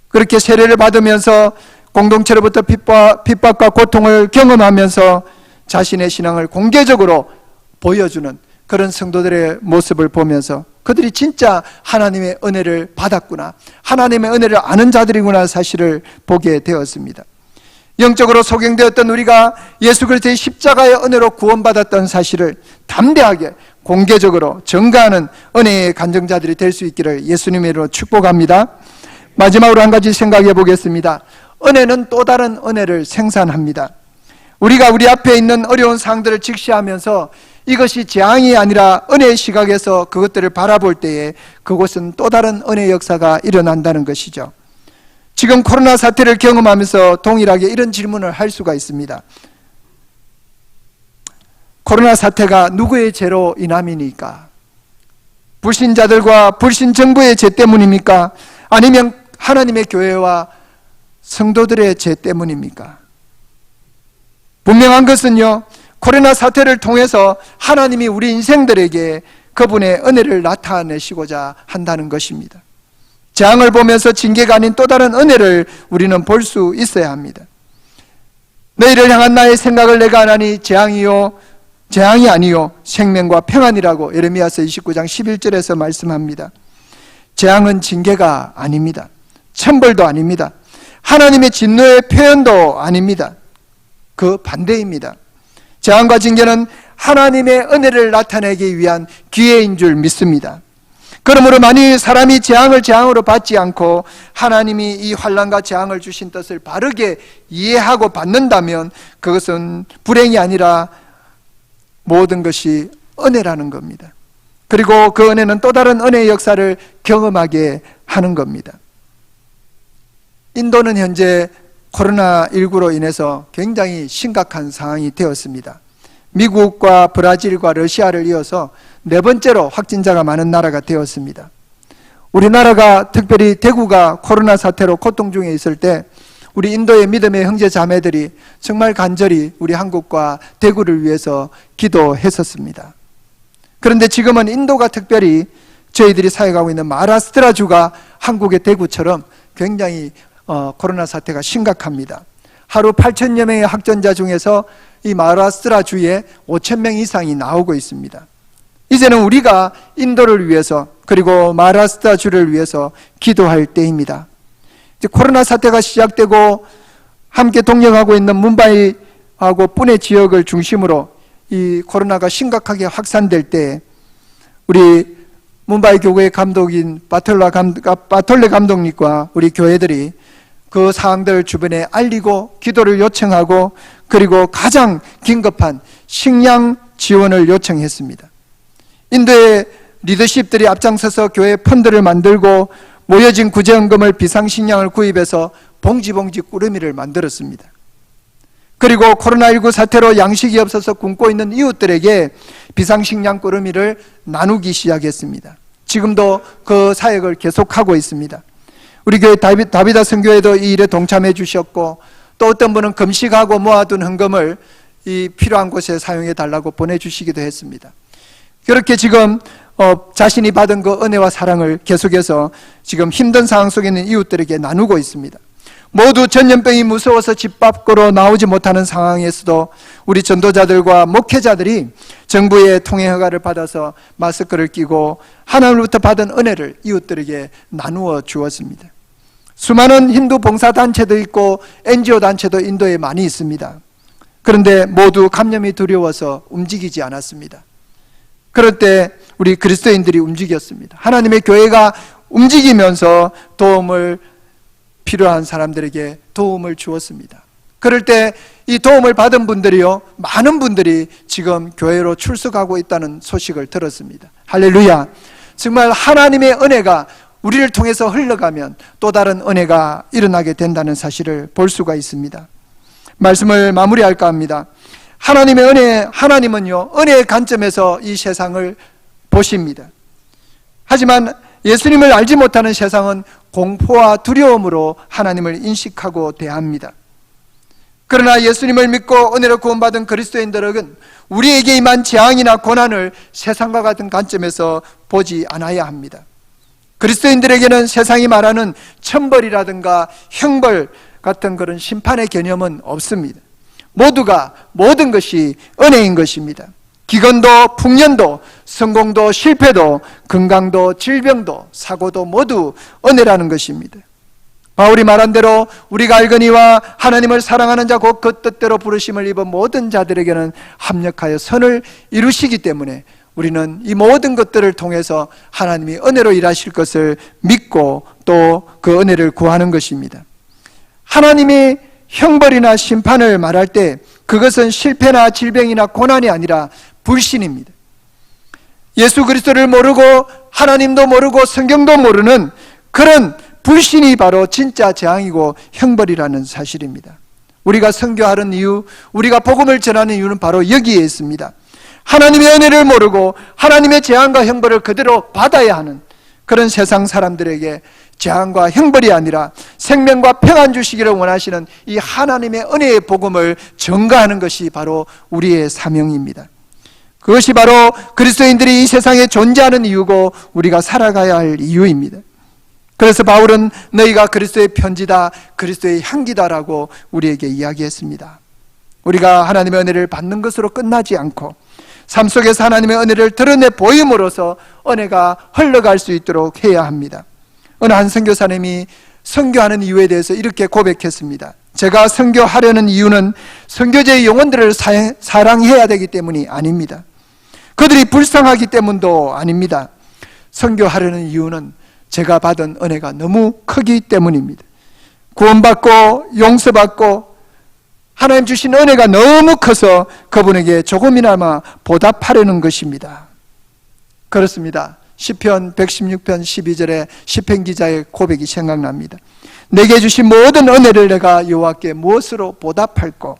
그렇게 세례를 받으면서 공동체로부터 핍박과 고통을 경험하면서 자신의 신앙을 공개적으로 보여주는 그런 성도들의 모습을 보면서 그들이 진짜 하나님의 은혜를 받았구나, 하나님의 은혜를 아는 자들이구나 사실을 보게 되었습니다. 영적으로 소경되었던 우리가 예수 그리스도의 십자가의 은혜로 구원받았던 사실을 담대하게 공개적으로 증거하는 은혜의 간증자들이 될 수 있기를 예수님의 이름으로 축복합니다. 마지막으로 한 가지 생각해 보겠습니다. 은혜는 또 다른 은혜를 생산합니다. 우리가 우리 앞에 있는 어려운 상황들을 직시하면서 이것이 재앙이 아니라 은혜의 시각에서 그것들을 바라볼 때에 그곳은 또 다른 은혜의 역사가 일어난다는 것이죠. 지금 코로나 사태를 경험하면서 동일하게 이런 질문을 할 수가 있습니다. 코로나 사태가 누구의 죄로 인함이니까? 불신자들과 불신 정부의 죄 때문입니까? 아니면 하나님의 교회와 성도들의 죄 때문입니까? 분명한 것은요, 코로나 사태를 통해서 하나님이 우리 인생들에게 그분의 은혜를 나타내시고자 한다는 것입니다. 재앙을 보면서 징계가 아닌 또 다른 은혜를 우리는 볼 수 있어야 합니다. 너희를 향한 나의 생각을 내가 아나니 재앙이 아니요 생명과 평안이라고 예레미야서 29장 11절에서 말씀합니다. 재앙은 징계가 아닙니다. 천벌도 아닙니다. 하나님의 진노의 표현도 아닙니다. 그 반대입니다. 재앙과 징계는 하나님의 은혜를 나타내기 위한 기회인 줄 믿습니다. 그러므로 만일 사람이 재앙을 재앙으로 받지 않고 하나님이 이 환난과 재앙을 주신 뜻을 바르게 이해하고 받는다면 그것은 불행이 아니라 모든 것이 은혜라는 겁니다. 그리고 그 은혜는 또 다른 은혜의 역사를 경험하게 하는 겁니다. 인도는 현재 코로나19로 인해서 굉장히 심각한 상황이 되었습니다. 미국과 브라질과 러시아를 이어서 네 번째로 확진자가 많은 나라가 되었습니다. 우리나라가 특별히 대구가 코로나 사태로 고통 중에 있을 때 우리 인도의 믿음의 형제 자매들이 정말 간절히 우리 한국과 대구를 위해서 기도했었습니다. 그런데 지금은 인도가 특별히 저희들이 사역하고 있는 마하라스트라주가 한국의 대구처럼 굉장히 코로나 사태가 심각합니다. 하루 8천여 명의 확진자 중에서 이 마하라스트라주에 5,000명 이상이 나오고 있습니다. 이제는 우리가 인도를 위해서 그리고 마하라스트라주를 위해서 기도할 때입니다. 이제 코로나 사태가 시작되고 함께 동역하고 있는 뭄바이하고 푸네 지역을 중심으로 이 코로나가 심각하게 확산될 때 우리 뭄바이 교구의 감독인 바톨레 감독님과 우리 교회들이 그 사항들을 주변에 알리고 기도를 요청하고 그리고 가장 긴급한 식량 지원을 요청했습니다. 인도의 리더십들이 앞장서서 교회 펀드를 만들고 모여진 구제헌금을 비상식량을 구입해서 봉지 꾸러미를 만들었습니다. 그리고 코로나19 사태로 양식이 없어서 굶고 있는 이웃들에게 비상식량 꾸러미를 나누기 시작했습니다. 지금도 그 사역을 계속하고 있습니다. 우리 교회 다비다 선교회도 이 일에 동참해 주셨고 또 어떤 분은 금식하고 모아둔 헌금을 이 필요한 곳에 사용해 달라고 보내주시기도 했습니다. 그렇게 지금 자신이 받은 그 은혜와 사랑을 계속해서 지금 힘든 상황 속에 있는 이웃들에게 나누고 있습니다. 모두 전염병이 무서워서 집 밖으로 나오지 못하는 상황에서도 우리 전도자들과 목회자들이 정부의 통행 허가를 받아서 마스크를 끼고 하나님으로부터 받은 은혜를 이웃들에게 나누어 주었습니다. 수많은 힌두 봉사단체도 있고 NGO 단체도 인도에 많이 있습니다. 그런데 모두 감염이 두려워서 움직이지 않았습니다. 그럴 때 우리 그리스도인들이 움직였습니다. 하나님의 교회가 움직이면서 필요한 사람들에게 도움을 주었습니다. 그럴 때 이 도움을 받은 분들이요, 많은 분들이 지금 교회로 출석하고 있다는 소식을 들었습니다. 할렐루야. 정말 하나님의 은혜가 우리를 통해서 흘러가면 또 다른 은혜가 일어나게 된다는 사실을 볼 수가 있습니다. 말씀을 마무리할까 합니다. 하나님의 은혜, 하나님은요, 은혜의 관점에서 이 세상을 보십니다. 하지만 예수님을 알지 못하는 세상은 공포와 두려움으로 하나님을 인식하고 대합니다. 그러나 예수님을 믿고 은혜로 구원받은 그리스도인들은 우리에게 임한 재앙이나 고난을 세상과 같은 관점에서 보지 않아야 합니다. 그리스도인들에게는 세상이 말하는 천벌이라든가 형벌 같은 그런 심판의 개념은 없습니다. 모두가 모든 것이 은혜인 것입니다. 기근도 풍년도 성공도 실패도 건강도 질병도 사고도 모두 은혜라는 것입니다. 바울이 말한 대로 우리가 알거니와 하나님을 사랑하는 자 곧 그 뜻대로 부르심을 입은 모든 자들에게는 합력하여 선을 이루시기 때문에 우리는 이 모든 것들을 통해서 하나님이 은혜로 일하실 것을 믿고 또 그 은혜를 구하는 것입니다. 하나님이 형벌이나 심판을 말할 때 그것은 실패나 질병이나 고난이 아니라 불신입니다. 예수 그리스도를 모르고 하나님도 모르고 성경도 모르는 그런 불신이 바로 진짜 재앙이고 형벌이라는 사실입니다. 우리가 선교하는 이유, 우리가 복음을 전하는 이유는 바로 여기에 있습니다. 하나님의 은혜를 모르고 하나님의 재앙과 형벌을 그대로 받아야 하는 그런 세상 사람들에게 재앙과 형벌이 아니라 생명과 평안 주시기를 원하시는 이 하나님의 은혜의 복음을 전가하는 것이 바로 우리의 사명입니다. 그것이 바로 그리스도인들이 이 세상에 존재하는 이유고 우리가 살아가야 할 이유입니다. 그래서 바울은 너희가 그리스도의 편지다, 그리스도의 향기다라고 우리에게 이야기했습니다. 우리가 하나님의 은혜를 받는 것으로 끝나지 않고 삶 속에서 하나님의 은혜를 드러내 보임으로써 은혜가 흘러갈 수 있도록 해야 합니다. 어느 한 선교사님이 선교하는 이유에 대해서 이렇게 고백했습니다. 제가 선교하려는 이유는 선교제의 영혼들을 사랑해야 되기 때문이 아닙니다. 그들이 불쌍하기 때문도 아닙니다. 선교하려는 이유는 제가 받은 은혜가 너무 크기 때문입니다. 구원받고 용서받고 하나님 주신 은혜가 너무 커서 그분에게 조금이나마 보답하려는 것입니다. 그렇습니다. 시편 116편 12절에 시편 기자의 고백이 생각납니다. 내게 주신 모든 은혜를 내가 여호와께 무엇으로 보답할꼬?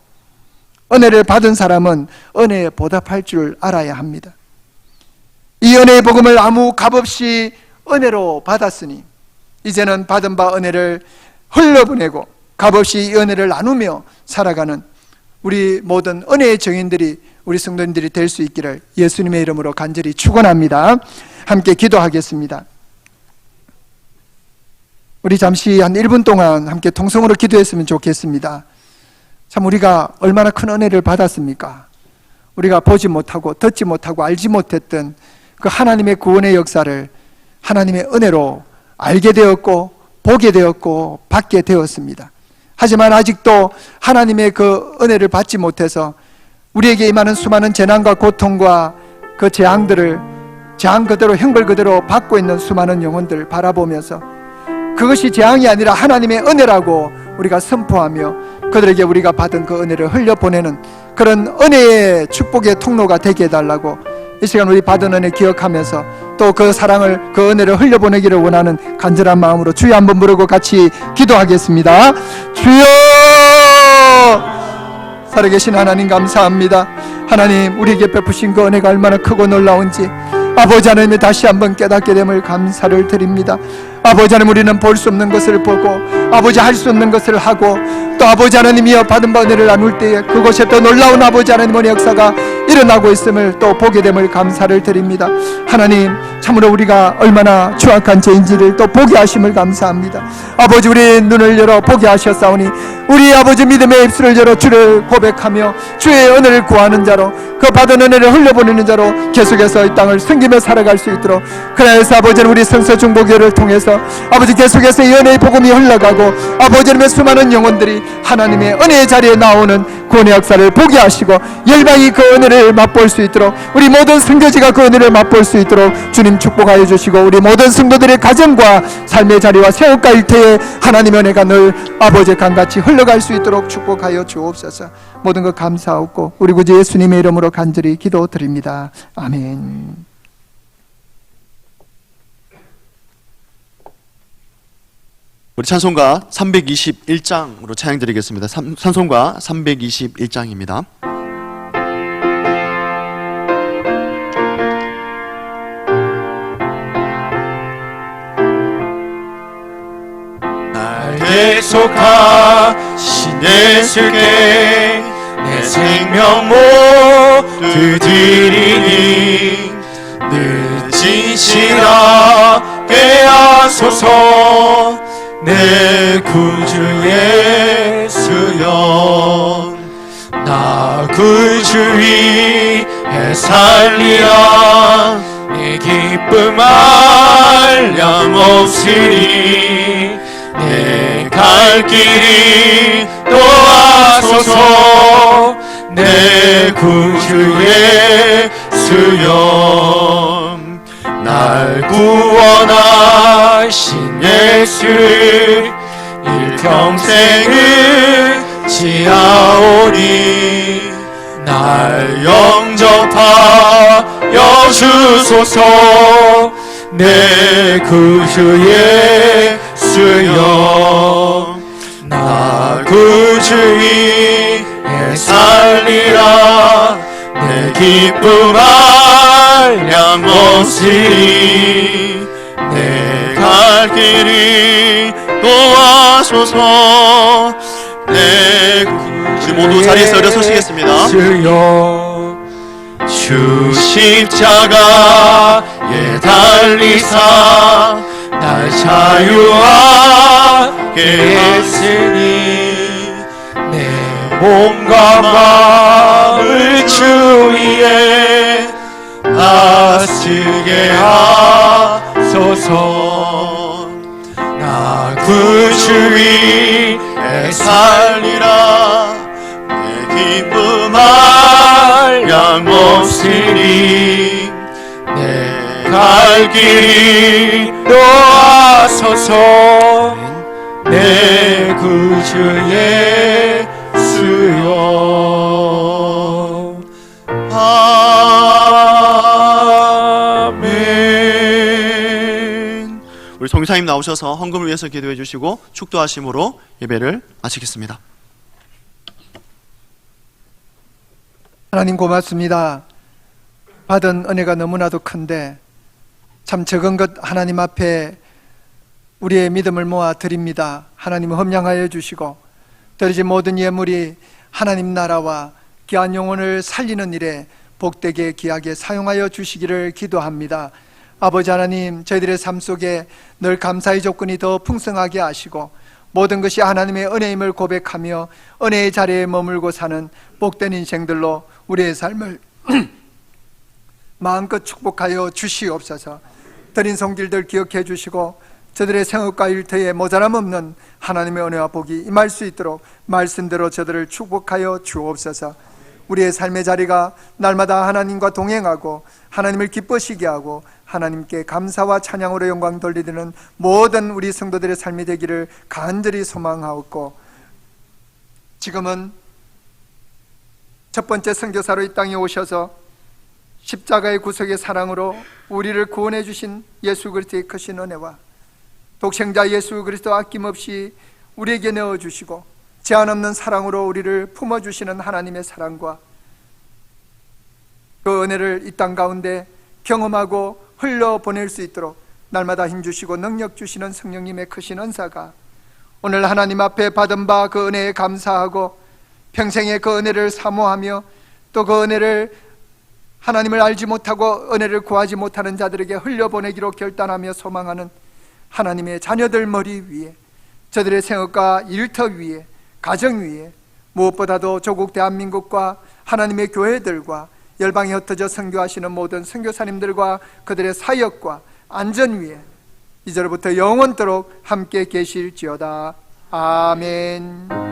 은혜를 받은 사람은 은혜에 보답할 줄 알아야 합니다. 이 은혜의 복음을 아무 값없이 은혜로 받았으니 이제는 받은 바 은혜를 흘려보내고 값없이 이 은혜를 나누며 살아가는 우리 모든 은혜의 증인들이 우리 성도님들이 될 수 있기를 예수님의 이름으로 간절히 축원합니다. 함께 기도하겠습니다. 우리 잠시 한 1분 동안 함께 통성으로 기도했으면 좋겠습니다. 참 우리가 얼마나 큰 은혜를 받았습니까? 우리가 보지 못하고 듣지 못하고 알지 못했던 그 하나님의 구원의 역사를 하나님의 은혜로 알게 되었고 보게 되었고 받게 되었습니다. 하지만 아직도 하나님의 그 은혜를 받지 못해서 우리에게 임하는 수많은 재난과 고통과 그 재앙들을 재앙 그대로 형벌 그대로 받고 있는 수많은 영혼들 바라보면서 그것이 재앙이 아니라 하나님의 은혜라고 우리가 선포하며 그들에게 우리가 받은 그 은혜를 흘려보내는 그런 은혜의 축복의 통로가 되게 해달라고 이 시간 우리 받은 은혜 기억하면서 또 그 사랑을 그 은혜를 흘려보내기를 원하는 간절한 마음으로 주여 한번 부르고 같이 기도하겠습니다. 주여! 살아계신 하나님 감사합니다. 하나님 우리에게 베푸신 그 은혜가 얼마나 크고 놀라운지 아버지 하나님이 다시 한번 깨닫게 됨을 감사를 드립니다. 아버지 하나님 우리는 볼 수 없는 것을 보고 아버지 할 수 없는 것을 하고 또 아버지 하나님이여 받은 바 은혜를 나눌 때에 그곳에 또 놀라운 아버지 하나님의 역사가 일어나고 있음을 또 보게 됨을 감사를 드립니다. 하나님 참으로 우리가 얼마나 추악한 죄인지를 또 보게 하심을 감사합니다. 아버지 우리 눈을 열어 보게 하셨사오니 우리 아버지 믿음의 입술을 열어 주를 고백하며 주의 은혜를 구하는 자로 그 받은 은혜를 흘려보내는 자로 계속해서 이 땅을 섬기며 살아갈 수 있도록 그래서 아버지는 우리 성서중보교회를 통해서 아버지 계속해서 이 은혜의 복음이 흘러가고 아버지 하나님의 수많은 영혼들이 하나님의 은혜의 자리에 나오는 구원의 역사를 보게 하시고 열방이 그 은혜를 맛볼 수 있도록 우리 모든 선교지가 그 은혜를 맛볼 수 있도록 주님 축복하여 주시고 우리 모든 성도들의 가정과 삶의 자리와 세울까 일터에 하나님의 은혜가 늘 아버지의 강같이 흘러갈 수 있도록 축복하여 주옵소서. 모든 것 감사하고 우리 구주 예수님의 이름으로 간절히 기도드립니다. 아멘. 우리 찬송가 321장으로 찬양드리겠습니다. 찬송가 321장입니다. 날개 계속하신 예수께 내 생명 모두 드리니 늦은 시라 깨하소서 내 구주 예수여 나 구주 위에 살리라 내 기쁨 한량 없으니 내 갈 길이 도와소서 내 구주 예수여 날 구원하신 예수를 일평생을 지하오니 날 영접하여 주소서 내 구주 예수여 나 구주 위에 살리라 내 기쁨 한량 없으니 내 갈 길이 도와소서 내 구주 모두 자리에서 일어서시겠습니다. 주 십자가에 달리사 날 자유하게 했으니 내 몸과 마음을 주 위에 다쓰게 하소서 나 구주 위에 살리라 내 기쁨 한량 없으니 내 갈 길이 도와소서 내 구주 예수여 아멘. 우리 성사님 나오셔서 헌금을 위해서 기도해 주시고 축도하심으로 예배를 마치겠습니다. 하나님 고맙습니다. 받은 은혜가 너무나도 큰데 참 적은 것 하나님 앞에 우리의 믿음을 모아 드립니다. 하나님 험량하여 주시고 드려진 모든 예물이 하나님 나라와 귀한 영혼을 살리는 일에 복되게 귀하게 사용하여 주시기를 기도합니다. 아버지 하나님, 저희들의 삶 속에 늘 감사의 조건이 더 풍성하게 하시고 모든 것이 하나님의 은혜임을 고백하며 은혜의 자리에 머물고 사는 복된 인생들로 우리의 삶을 마음껏 축복하여 주시옵소서. 드린 손길들 기억해 주시고 저들의 생업과 일터에 모자람 없는 하나님의 은혜와 복이 임할 수 있도록 말씀대로 저들을 축복하여 주옵소서. 우리의 삶의 자리가 날마다 하나님과 동행하고 하나님을 기쁘시게 하고 하나님께 감사와 찬양으로 영광 돌리는 모든 우리 성도들의 삶이 되기를 간절히 소망하옵고, 지금은 첫 번째 선교사로 이 땅에 오셔서 십자가의 구속의 사랑으로 우리를 구원해 주신 예수 그리스도의 크신 은혜와 독생자 예수 그리스도 아낌없이 우리에게 내어주시고 제한 없는 사랑으로 우리를 품어주시는 하나님의 사랑과 그 은혜를 이 땅 가운데 경험하고 흘려보낼 수 있도록 날마다 힘주시고 능력 주시는 성령님의 크신 은사가 오늘 하나님 앞에 받은 바 그 은혜에 감사하고 평생에 그 은혜를 사모하며 또 그 은혜를 하나님을 알지 못하고 은혜를 구하지 못하는 자들에게 흘려보내기로 결단하며 소망하는 하나님의 자녀들 머리 위에, 저들의 생업과 일터 위에, 가정 위에, 무엇보다도 조국 대한민국과 하나님의 교회들과 열방에 흩어져 선교하시는 모든 선교사님들과 그들의 사역과 안전 위에 이제로부터 영원토록 함께 계실지어다. 아멘.